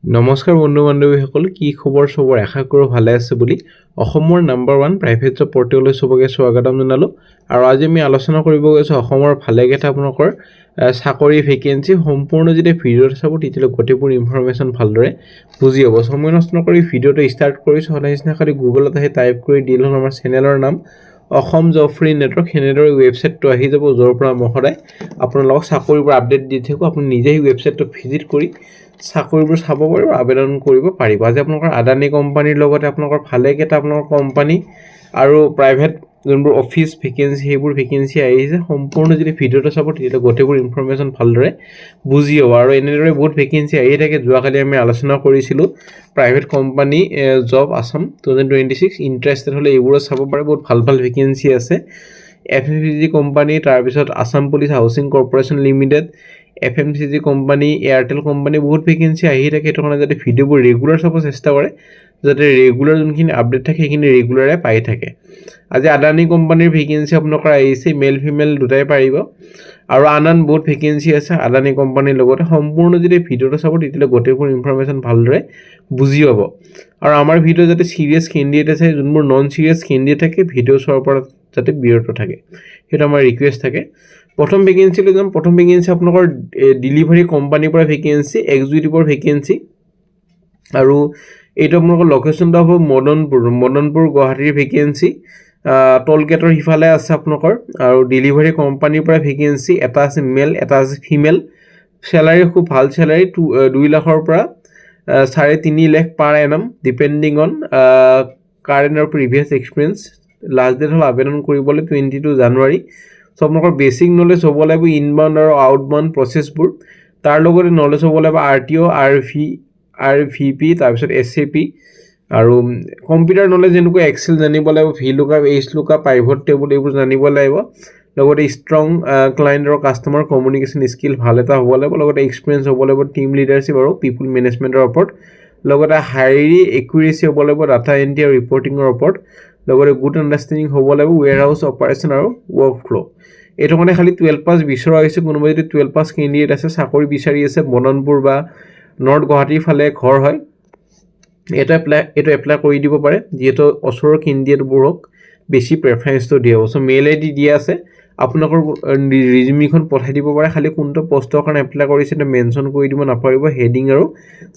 নমস্কাৰ বন্ধু বান্ধৱীসকল, কি খবৰ? চবৰ আশা কৰোঁ ভালে আছে বুলি অসমৰ নাম্বাৰ 1 প্ৰাইভেট জব পৰ্টেললৈ চবকে স্বাগতম জনালোঁ। আৰু আজি আমি আলোচনা কৰিব গৈছোঁ অসমৰ ভালেকেইটা আপোনালোকৰ চাকৰি ভেকেঞ্চি। সম্পূৰ্ণ যেতিয়া ভিডিঅ'টো চাব তেতিয়ালৈ গোটেইবোৰ ইনফৰমেশ্যন ভালদৰে বুজি হ'ব। সময় নষ্ট নকৰি ভিডিঅ'টো ষ্টাৰ্ট কৰিছোঁ। সদায় নিচিনা খালি গুগলত আহি টাইপ কৰি দি ল'ম আমাৰ চেনেলৰ নাম অসম জব ফ্ৰী নেটৱৰ্ক। সেনেদৰে ৱেবছাইটটো আহি যাব, য'ৰ পৰা মই সদায় আপোনালোকক চাকৰিবোৰ আপডেট দি থাকোঁ। আপুনি নিজেই ৱেবছাইটটো ভিজিট কৰি চাকৰিবোৰ চাব পাৰিব, আবেদন কৰিব পাৰিব। আজি আপোনালোকৰ আদানী কোম্পানীৰ লগতে আপোনালোকৰ ভালেকেইটা আপোনালোকৰ কোম্পানী আৰু প্ৰাইভেট যোনবোৰ অফিচ ভেকেঞ্চি সেইবোৰ ভেকেঞ্চি আহিছে। সম্পূৰ্ণ যদি ভিডিঅ'টো চাব তেতিয়াহ'লে গোটেইবোৰ ইনফৰমেশ্যন ভালদৰে বুজি হ'ব। আৰু এনেদৰে বহুত ভেকেঞ্চি আহি থাকে। যোৱাকালি আমি আলোচনা কৰিছিলোঁ private company job Assam 2026। Interested হ'লে এইবোৰত চাব পাৰে, বহুত ভাল ভাল ভেকেঞ্চি আছে। FMCG কোম্পানী, তাৰপিছত Assam police housing corporation limited, FMCG company, Airtel company, বহুত ভেকেঞ্চি আহি থাকে। সেইটো কাৰণে যাতে ভিডিঅ'বোৰ ৰেগুলাৰ চাব চেষ্টা কৰে, যাতে ৰেগুলাৰ যোনখিনি আপডেট থাকে সেইখিনি ৰেগুলাৰে পাই থাকে। আজি আদানী কোম্পানীৰ ভেকেঞ্চি আপোনালোকৰ আহিছে, মেল ফিমেল দুটাই পাৰিব। আৰু আন বহুত ভেকেঞ্চি আছে আদানী কোম্পানীৰ লগতে। সম্পূৰ্ণ যদি ভিডিঅ'টো চাব তেতিয়াহ'লে গোটেইবোৰ ইনফৰমেশ্যন ভালদৰে বুজি পাব। আৰু আমাৰ ভিডিঅ' যাতে চিৰিয়াছ কেণ্ডিডেট আছে, যোনবোৰ নন চিৰিয়াছ কেণ্ডিডেট থাকে ভিডিঅ' চোৱাৰ পৰা যাতে বিৰত থাকে, সেইটো আমাৰ ৰিকুৱেষ্ট থাকে। প্ৰথম ভেকেঞ্চিলৈ যাম। প্ৰথম ভেকেঞ্চি আপোনালোকৰ ডেলিভাৰী কোম্পানীৰ পৰা ভেকেঞ্চি, এক্সিকিউটিভৰ ভেকেঞ্চি। আৰু এইটো আপোনালোকৰ লোকেশ্যনটো হ'ব মদনপুৰ গুৱাহাটীৰ ভেকেঞ্চি। টল গেটৰ সিফালে আছে আপোনালোকৰ। আৰু ডেলিভাৰী কোম্পানীৰ পৰা ভেকেঞ্চি, এটা আছে মেল, এটা আছে ফিমেল। চেলাৰী খুব ভাল চেলাৰী, 2 লাখৰ পৰা 3.5 লাখ পাৰ এনাম, ডিপেণ্ডিং অন কাৰেণ্ট আৰু প্ৰিভিয়াছ এক্সপিৰিয়েঞ্চ। লাষ্ট ডেট হ'ল আবেদন কৰিবলৈ 22 জানুৱাৰী। চ' আপোনালোকৰ বেছিক নলেজ হ'ব লাগিব ইনবাউণ্ড আৰু আউটবাউণ্ড প্ৰচেছবোৰ। তাৰ লগতে নলেজ হ'ব লাগিব RTO, RVP, তাৰপিছত SAP। আৰু কম্পিউটাৰ নলেজ যেনেকৈ এক্সেল জানিব লাগিব, VLOOKUP, HLOOKUP, পাইভট টেবুল এইবোৰ জানিব লাগিব। লগতে ষ্ট্ৰং ক্লায়েণ্ট আৰু কাষ্টমাৰ কমিউনিকেশ্যন স্কিল ভাল এটা হ'ব লাগিব। লগতে এক্সপিৰিয়েঞ্চ হ'ব লাগিব টিম লিডাৰশ্বিপ আৰু পিপুল মেনেজমেণ্টৰ ওপৰত। লগতে হাইলি একুৰেচি হ'ব লাগিব ডাটা এণ্ট্ৰি আৰু ৰিপৰ্টিঙৰ ওপৰত। লগতে গুড আণ্ডাৰষ্টেণ্ডিং হ'ব লাগিব ৱেৰ হাউচ অপাৰেশ্যন আৰু ৱৰ্ক ফ্ল'। এইটো কাৰণে খালি 12 পাছ বিচৰা হৈছে। কোনোবাই যদি 12 পাছ কেণ্ডিডেট আছে, চাকৰি বিচাৰি আছে, মদনপুৰ বা নৰ্থ গুৱাহাটীৰ ফালে ঘৰ হয়, এইটো এপ্লাই কৰি দিব পাৰে। যিহেতু ওচৰৰ কেণ্ডিডেটবোৰক বেছি প্ৰেফাৰেঞ্চটো দিয়া হ'ব। চ' মেইল ID দিয়া আছে, আপোনালোকৰ ৰিজিউমিখন পঠাই দিব পাৰে। খালি কোনটো পষ্টৰ কাৰণে এপ্লাই কৰিছে সেইটো মেনশ্যন কৰি দিব নাপাৰিব হেডিং আৰু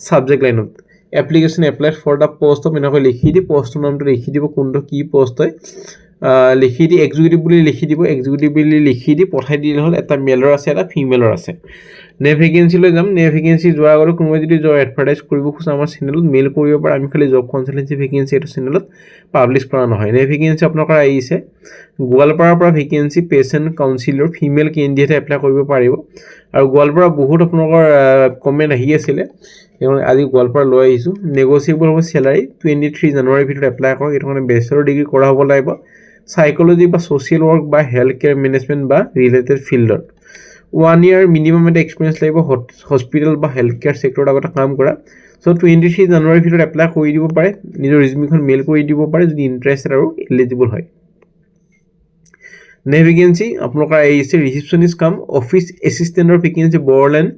ছাবজেক্ট লাইনত। Application applied for the post of এনেকৈ লিখি দি পষ্টৰ নামটো লিখি দিব, কোনটো কি পষ্ট হয় লিখি দি এক্সিকিউটিভ বুলি লিখি দিব। এক্সিকিউটিভ বুলি লিখি দি পঠাই দিলে হ'ল। এটা মেলৰ আছে, এটা ফিমেলৰ আছে। ভেকেঞ্চিলৈ যাম। ভেকেঞ্চি যোৱাৰ আগতে কোনোবাই যদি জব এডভাৰটাইজ কৰিব খোজে আমাৰ চেনেলত মেইল কৰিব পাৰে। আমি খালি জব কনচালটেঞ্চি ভেকেঞ্চি এইটো চেনেলত পাব্লিছ কৰা নহয়। ভেকেঞ্চি আপোনালোকৰ আহিছে গোৱালপাৰাৰ পৰা ভেকেঞ্চি, পেচেণ্ট কাউন্সিলৰ ফিমেল কেণ্ডিডেটে এপ্লাই কৰিব পাৰিব। আৰু গোৱালপাৰা বহুত আপোনালোকৰ কমেণ্ট আহি আছিলে, সেইকাৰণে আজি গোৱালপাৰা লৈ আহিছোঁ। নেগচিয়েবল হ'ব চেলাৰী, 23 জানুৱাৰীৰ ভিতৰত এপ্লাই কৰক। এইটো কাৰণে বেচেলৰ ডিগ্ৰী কৰা হ'ব লাগিব, সাইকোলজি বা ছ'চিয়েল ৱৰ্ক বা হেল্থ কেয়াৰ মেনেজমেণ্ট বা ৰিলেটেড ফিল্ডত। 1 year মিনিমাম এটা এক্সপিৰিয়েঞ্চ লাগিব হস্পিটেল বা হেল্থ কেয়াৰ ছেক্টৰত আগতে কাম কৰা। চ' 23 জানুৱাৰীৰ ভিতৰত এপ্লাই কৰি দিব পাৰে। নিজৰ ৰিজিউমিখন মেইল কৰি দিব পাৰে যদি ইণ্টাৰেষ্টেড আৰু এলিজিবল হয়। ভেকেঞ্চি আপোনালোকৰ আহিছে ৰিচিপশ্যনিষ্ট কাম অফিচ এছিষ্টেণ্টৰ ভেকেঞ্চি, বড়োলেণ্ড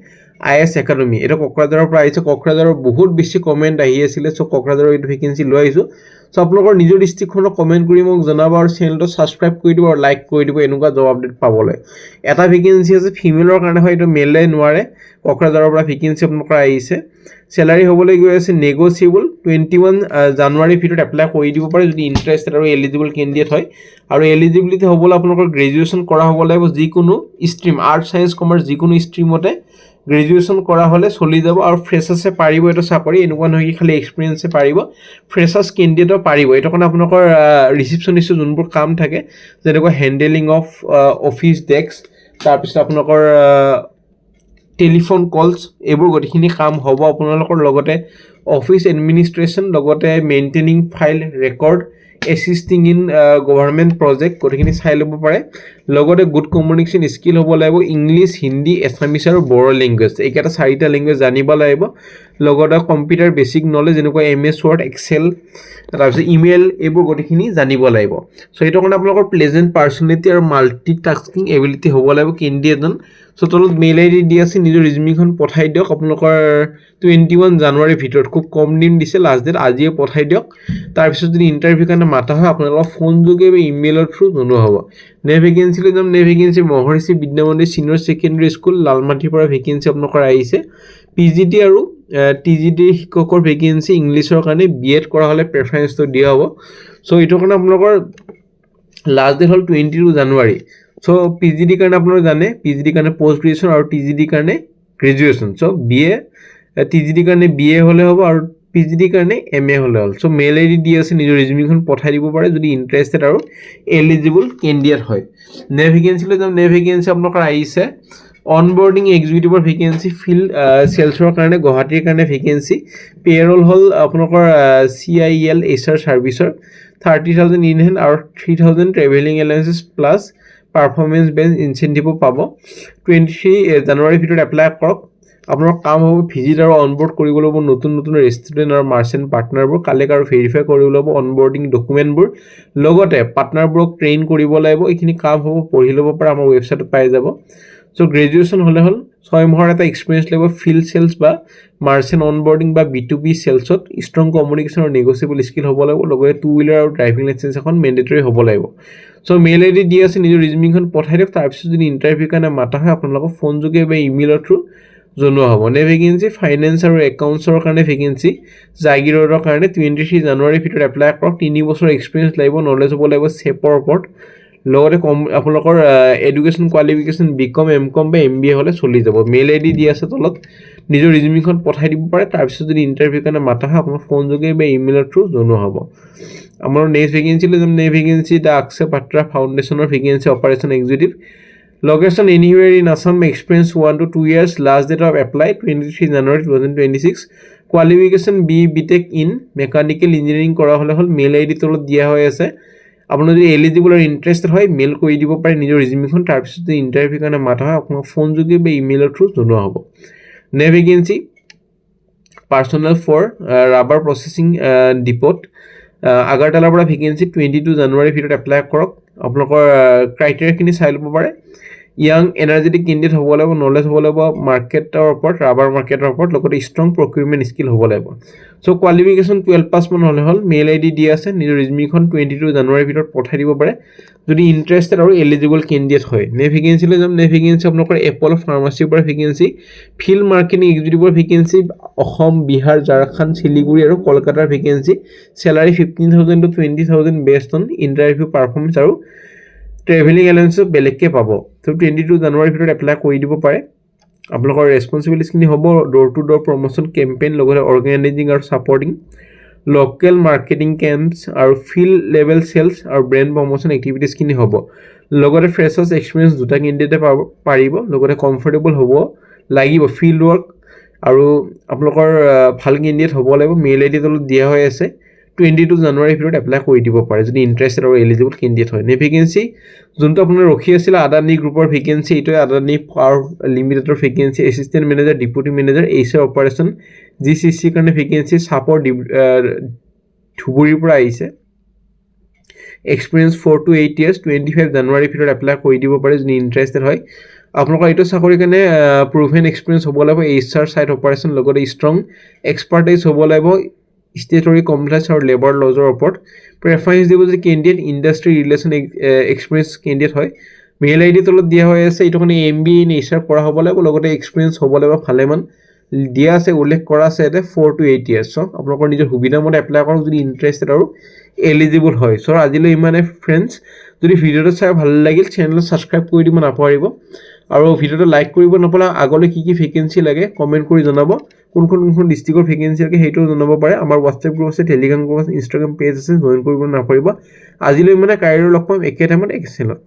IS একাডেমি। এইটো কোকৰাঝাৰৰ পৰা আহিছে। কোকৰাঝাৰৰ বহুত বেছি কমেণ্ট আহি আছিলে, চ' কোকৰাঝাৰৰ এইটো ভেকেঞ্চি লৈ আহিছোঁ। চ' আপোনালোকৰ নিজৰ ডিষ্ট্ৰিক্টখনক কমেণ্ট কৰি মোক জনাব আৰু চেনেলটো ছাবস্ক্ৰাইব কৰি দিব আৰু লাইক কৰি দিব এনেকুৱা জব আপডেট পাবলৈ। এটা ভেকেঞ্চি আছে ফিমেলৰ কাৰণে হয়, এইটো মেলে নোৱাৰে। কোকৰাঝাৰৰ পৰা ভেকেঞ্চি আপোনালোকৰ আহিছে। চেলাৰী হ'বলৈ গৈ আছে নেগচিয়েবল, 21 জানুৱাৰীৰ ভিতৰত এপ্লাই কৰি দিব পাৰে যদি ইণ্টাৰেষ্টেড আৰু এলিজিবল কেণ্ডিডেট হয়। আৰু এলিজিবিলিটি হ'বলৈ আপোনালোকৰ গ্ৰেজুৱেশ্যন কৰা হ'ব লাগিব, যিকোনো ষ্ট্ৰীম, আৰ্ট চায়েন্স কমাৰ্চ যিকোনো ষ্ট্ৰীমতে গ্ৰেজুৱেশ্যন কৰা হ'লে চলি যাব। আৰু ফ্ৰেছাৰ্ছে পাৰিব এইটো চাকৰি, এনেকুৱা নহয় কি খালি এক্সপিৰিয়েঞ্চে পাৰিব, ফ্ৰেছাৰ্ছ কেণ্ডিডেটো পাৰিব। এইটো কাৰণে আপোনালোকৰ ৰিচিপশ্যনিষ্টৰ যোনবোৰ কাম থাকে, যেনেকৈ হেণ্ডেলিং অফ অফিচ ডেস্ক, তাৰপিছত আপোনালোকৰ টেলিফোন কলছ, এইবোৰ গোটেইখিনি কাম হ'ব আপোনালোকৰ। লগতে অফিচ এডমিনিষ্ট্ৰেশ্যন, লগতে maintaining file record, assisting in government project, গোটেইখিনি চাই ল'ব পাৰে। লগতে গুড কমিউনিকেশ্যন স্কিল হ'ব লাগিব, ইংলিছ, হিন্দী, এছামিছ আৰু বড়ো লেংগুৱেজ, এইকেইটা 4টা লেংগুৱেজ জানিব লাগিব। লগতে কম্পিউটাৰ বেছিক নলেজ যেনেকৈ MS Word, এক্সেল, তাৰপিছত ইমেইল, এইবোৰ গোটেইখিনি জানিব লাগিব। চ' সেইটো কাৰণে আপোনালোকৰ প্লেজেণ্ট পাৰ্চনেলিটি আৰু মাল্টি টাস্কিং এবিলিটি হ'ব লাগিব কেণ্ডিডেটজন। সো তলত মেইল আইডি দি আছে নিজৰ ৰিজিউমিখন পঠাই দিয়ক আপোনালোকৰ 21 জানুৱাৰীৰ ভিতৰত খুব কম দিন দিছে লাষ্ট ডেট আজিয়ে পঠাই দিয়ক তাৰপিছত যদি ইণ্টাৰভিউ কাৰণে মাতা হয় আপোনালোকক ফোন যোগে বা ইমেইলৰ থ্ৰু জনোৱা হ'ব নে ভেকেঞ্চিলৈ যাম নে ভেকেঞ্চি মহৰ্ষি বিদ্যা মন্দিৰ চিনিয়ৰ ছেকেণ্ডেৰী স্কুল লালমাটিৰ পৰা ভেকেঞ্চি আপোনালোকৰ আহিছে পিজিটি আৰু টিজিটি শিক্ষকৰ ভেকেঞ্চি ইংলিছৰ কাৰণে বিএড কৰা হ'লে প্ৰেফাৰেঞ্চটো দিয়া হ'ব সো এইটোৰ কাৰণে আপোনালোকৰ লাষ্ট ডেট হ'ল 22 জানুৱাৰী সো পিজিডি কাৰণে আপোনালোকে জানে পিজিডি কাৰণে পোষ্ট গ্ৰেজুৱেশ্যন আৰু টিজিডি কাৰণে গ্ৰেজুৱেশ্যন সো বিএ টিজিডি কাৰণে বিএ হ'লে হ'ব আৰু পিজিডি কাৰণে এমএ হ'লে হ'ল সো মেইল আইডি দি আছে নিজৰ ৰিজিউমিখন পঠাই দিব পাৰে যদি ইণ্টাৰেষ্টেড আৰু এলিজিবল কেণ্ডিডেট হয় নে ভেকেঞ্চিলৈ যাম নে ভেকেঞ্চি আপোনালোকৰ আহিছে অনবোৰ্ডিং এক্সিকিউটিভৰ ভেকেঞ্চি ফিল্ড সেলছৰ কাৰণে গুৱাহাটীৰ কাৰণে ভেকেঞ্চি পেৰল হ'ল আপোনালোকৰ CIL HR ছাৰ্ভিচৰ 30,000 ইন হেণ্ড আৰু 3,000 ট্ৰেভেলিং এলাউন্সেছ প্লাছ পাৰফৰ্মেন্স বেঞ্চ ইনচেন্টিভো পাব 23 জানুৱাৰীৰ ভিতৰত এপ্লাই কৰক আপোনাৰ কাম হ'ব ভিজিট আৰু অনবোৰ্ড কৰিব লাগিব নতুন নতুন ৰেষ্টুৰেণ্ট আৰু মাৰ্চেণ্ট পাৰ্টনাৰবোৰ কালেক্ট আৰু ভেৰিফাই কৰিব লাগিব অনবোৰ্ডিং ডকুমেণ্টবোৰ লগতে পাৰ্টনাৰবোৰক ট্ৰেইন কৰিব লাগিব এইখিনি কাম হ'ব পঢ়ি ল'ব পাৰে আমাৰ ৱেবছাইটত পাই যাব সো গ্ৰেজুৱেশ্যন হ'লে হ'ল 6 মাহৰ এটা এক্সপিৰিয়েঞ্চ লাগিব ফিল্ড সেলছ বা মাৰ্চেণ্ট অনবোৰ্ডিং বা B2B সেলছত ষ্ট্ৰং কমিউনিকেশ্যন আৰু নেগোচিয়েবল স্কিল হ'ব লাগিব লগতে 2 হুইলাৰ আৰু ড্ৰাইভিং লাইচেন্স এখন মেণ্ডেটৰী হ'ব লাগিব সো মেইল আইডি দি আছে নিজৰ ৰিজিউমিখন পঠাই দিয়ক তাৰপিছত যদি ইণ্টাৰভিউ কাৰণে মাতা হয় আপোনালোকক ফোন যোগে বা ইমেইলৰ থ্ৰু জনোৱা হ'ব নে ভেকেঞ্চি ফাইনেন্স আৰু একাউণ্টছৰ কাৰণে ভেকেঞ্চি জাগিৰোডৰ কাৰণে 23 জানুৱাৰীৰ ভিতৰত এপ্লাই কৰক 3 বছৰ এক্সপিৰিয়েঞ্চ লাগিব নলেজ হ'ব লাগিব চেপৰ ওপৰত লগতে আপোনালোকৰ এডুকেশ্যন কোৱালিফিকেশ্যন BCom MCom বা MBA হ'লে চলি যাব মেইল আইডি দি আছে তলত নিজৰ ৰিজিউমিখন পঠাই দিব পাৰে তাৰপিছত যদি ইণ্টাৰভিউ কাৰণে মাতা হয় আপোনাৰ ফোন যোগে বা ইমেইলৰ থ্ৰু জনোৱা হ'ব আমাৰ নেক্সট ভেকেঞ্চিলৈ যাম নে ভেকেঞ্চি দ্য আকছে পাত্ৰা ফাউণ্ডেশ্যনৰ vacancy operation executive location anywhere in Assam experience 1 to 2 years last date of apply 23 January 2026 qualification BTech in mechanical engineering কৰা হলে হল মেইল আইডি তলত দিয়া হৈ আছে আপোনাৰ যদি এলিজিবল আৰু ইন্টাৰেস্টেড হয় মেইল কৰি দিব পাৰে নিজৰ ৰিজিউমিখন তাৰপিছত যদি ইন্টাৰভিউ কাৰণে মাতা হয় আপোনাৰ ফোন যোগে বা ইমেইলৰ থ্ৰু জনোৱা হ'ব নে vacancy personnel for rubber processing depot আগাৰটালাৰ পৰা ভেকেঞ্চি 22 জানুৱাৰীৰ ভিতৰত এপ্লাই কৰক আপোনালোকৰ ক্ৰাইটেৰিয়াখিনি চাই ল'ব পাৰে ইয়াং এনাৰ্জেটিক কেণ্ডিডেট হ'ব লাগিব নলেজ হ'ব লাগিব মাৰ্কেটৰ ওপৰত ৰাবাৰ মাৰ্কেটৰ ওপৰত লগতে ষ্ট্ৰং প্ৰকিউৰমেণ্ট স্কিল হ'ব লাগিব সো কোৱালিফিকেশ্যন 12 পাছ মান হ'লে হ'ল মেইল আইডি দি আছে নিজৰ ৰিজিউমিখন 22 জানুৱাৰীৰ ভিতৰত পঠাই দিব পাৰে যদি ইণ্টাৰেষ্টেড আৰু এলিজিবল কেণ্ডিডেট হয় নে ভেকেঞ্চিলৈ যাম নে ভেকেঞ্চি আপোনালোকৰ এপল ফাৰ্মাচীৰ পৰা ভেকেঞ্চি ফিল্ড মাৰ্কেটিং এক্সিকিউটিভৰ ভেকেঞ্চি অসম বিহাৰ ঝাৰখণ্ড শিলিগুৰি আৰু কলকাতাৰ vacancy salary 15,000 to 20,000 based on interview performance আৰু ট্ৰেভেলিং এলাউন্স বেলেগকৈ পাব তো 22 জানুৱাৰীৰ ভিতৰত এপ্লাই কৰি দিব পাৰে আপোনালোকৰ ৰেছপন্সিবিলিটিখিনি হ'ব door to door promotion campaign লগতে অৰ্গেনাইজিং আৰু ছাপৰ্টিং লোকেল মাৰ্কেটিং কেম্পছ আৰু ফিল্ড লেভেল সেলছ আৰু ব্ৰেণ্ড প্ৰমোশ্যন এক্টিভিটিছখিনি হ'ব লগতে ফ্ৰেছাৰ্ছ এক্সপিৰিয়েঞ্চ দুটা কেণ্ডিডেটে পাৰিব লগতে কমফৰ্টেবল হ'ব লাগিব ফিল্ড ৱৰ্ক আৰু আপোনালোকৰ ভাল কেণ্ডিডেট হ'ব লাগিব মেইল আইডি তলত দিয়া হৈ আছে 22 জানুৱাৰীৰ ভিতৰত এপ্লাই কৰি দিব পাৰে যদি ইণ্টাৰেষ্টেড আৰু এলিজিবল কেণ্ডিডেট হয় নে ভেকেঞ্চি যোনটো আপোনাৰ ৰখি আছিল আদানী গ্ৰুপৰ ভেকেঞ্চি এইটোৱে আদানী পাৱাৰ লিমিটেডৰ vacancy assistant manager deputy manager HR operation GCC কাৰণে ভেকেঞ্চি চাপৰ ধুবুৰীৰ পৰা আহিছে এক্সপিৰিয়েঞ্চ 4 to 8 years 25 জানুৱাৰীৰ ভিতৰত এপ্লাই কৰি দিব পাৰে যদি ইণ্টাৰেষ্টেড হয় আপোনালোকৰ এইটো চাকৰিৰ কাৰণে প্ৰভেন এক্সপিৰিয়েঞ্চ হ'ব লাগিব HR সাইট অপাৰেশ্যন লগতে ষ্ট্ৰং এক্সপাৰ্টাইজ হ'ব লাগিব statutory compliance or labor laws ওপৰত প্ৰেফাৰেন্স দিব যে candidate industry relation experience candidate হয় মেইল আইডি তলত দিয়া হৈ আছে এইটো কাৰণে MBA ইন HR কৰা হ'ব লাগিব লগতে এক্সপিৰিয়েঞ্চ হ'ব লাগিব ভালেমান দিয়া আছে উল্লেখ কৰা আছে এতে 4 to 8 years সো আপোনালোকৰ নিজৰ সুবিধা মতে এপ্লাই কৰক যদি ইণ্টাৰেষ্টেড আৰু এলিজিবল হয় সো আজিলৈ ইমানে ফ্ৰেণ্ডছ যদি ভিডিঅ'টো চাই ভাল লাগিল চেনেলটো ছাবস্ক্ৰাইব কৰি দিব নাপাহৰিব আৰু ভিডিঅ'টো লাইক কৰিব নাপালে আগলৈ কি ভেকেঞ্চি লাগে কমেন্ট কৰি জনাব কোনখন ডিস্ট্ৰিক্টৰ ভেকেঞ্চি লাগে সেইটো জনাব পাৰে আমাৰ WhatsApp গ্ৰুপ আছে টেলিগ্ৰাম গ্ৰুপ আছে ইনষ্টাগ্ৰাম পেজ আছে জয়েন কৰিব নাপাহৰিব আজিলৈ ইমানে কাইলৈ লগ পাম একে টাইমত একে চেনেলত